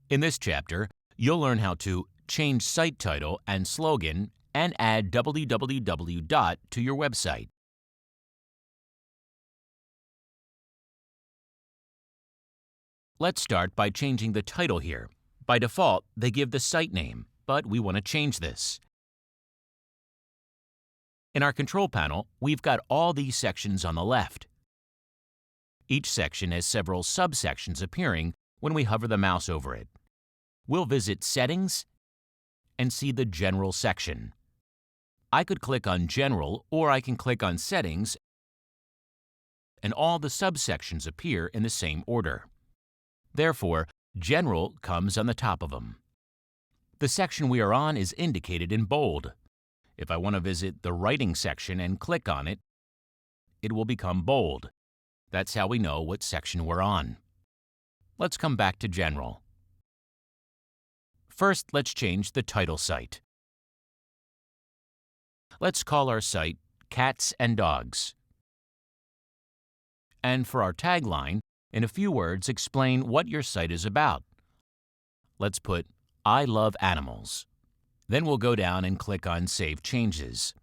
In this chapter, you'll learn how to change site title and slogan and add www. To your website. Let's start by changing the title here. By default, they give the site name, but we want to change this. In our control panel, we've got all these sections on the left. Each section has several subsections appearing when we hover the mouse over it. We'll visit Settings and see the General section. I could click on General, or I can click on Settings, and all the subsections appear in the same order. Therefore, General comes on the top of them. The section we are on is indicated in bold. If I want to visit the Writing section and click on it, it will become bold. That's how we know what section we're on. Let's come back to General. First, let's change the title site. Let's call our site Cats and Dogs. And for our tagline, in a few words, explain what your site is about. Let's put, I love animals. Then we'll go down and click on Save Changes.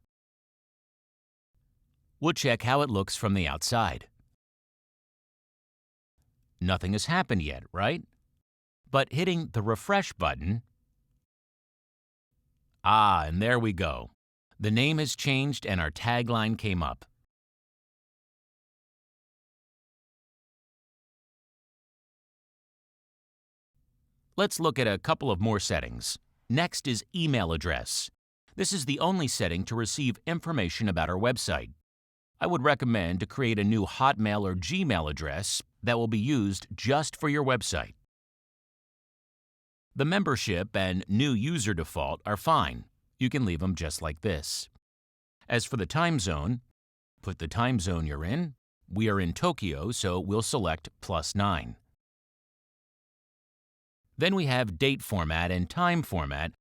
We'll check how it looks from the outside. Nothing has happened yet, right? But hitting the refresh button, and there we go. The name has changed and our tagline came up. Let's look at a couple of more settings. Next is email address. This is the only setting to receive information about our website. I would recommend to create a new Hotmail or Gmail address that will be used just for your website. The membership and new user default are fine. You can leave them just like this. As for the time zone, put the time zone you're in. We are in Tokyo, so we'll select +9. Then we have date format and time format.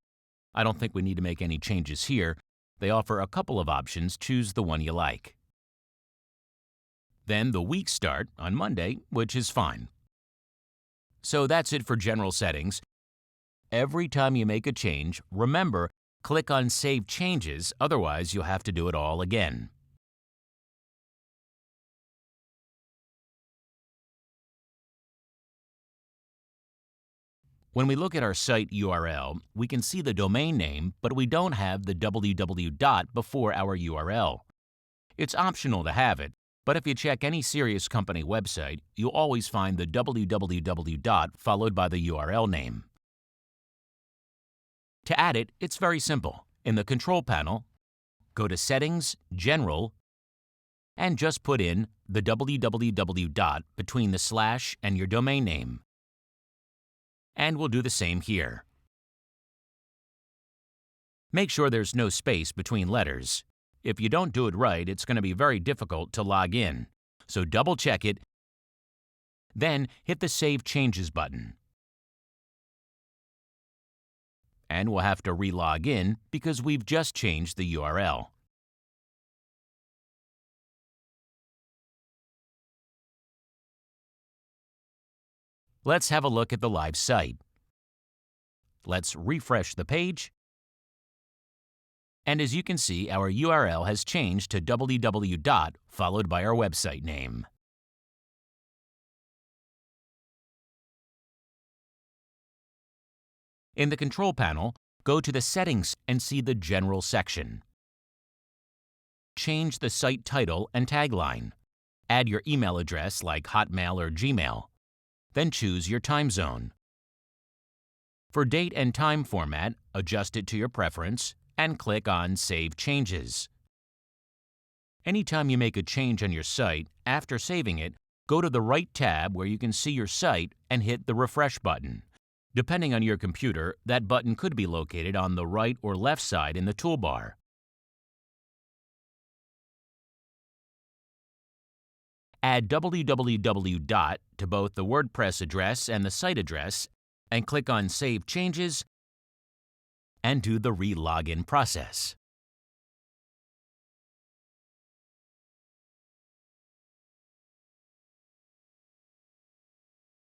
I don't think we need to make any changes here. They offer a couple of options. Choose the one you like. Then the week start on Monday, which is fine. So that's it for general settings. Every time you make a change, remember, click on Save Changes, otherwise you'll have to do it all again. When we look at our site URL, we can see the domain name, but we don't have the www. Before our URL. It's optional to have it, but if you check any serious company website, you'll always find the www. Followed by the URL name. To add it, it's very simple. In the control panel, go to Settings, General, and just put in the www. Between the slash and your domain name. And we'll do the same here. Make sure there's no space between letters. If you don't do it right, it's going to be very difficult to log in. So double check it. Then hit the Save Changes button. And we'll have to re-log in because we've just changed the URL. Let's have a look at the live site. Let's refresh the page. And as you can see, our URL has changed to www. Followed by our website name. In the control panel, go to the Settings and see the General section. Change the site title and tagline. Add your email address like Hotmail or Gmail. Then choose your time zone. For date and time format, adjust it to your preference and click on Save Changes. Anytime you make a change on your site, after saving it, go to the right tab where you can see your site and hit the refresh button. Depending on your computer, that button could be located on the right or left side in the toolbar. Add www. To both the WordPress address and the site address, and click on Save Changes and do the re-login process.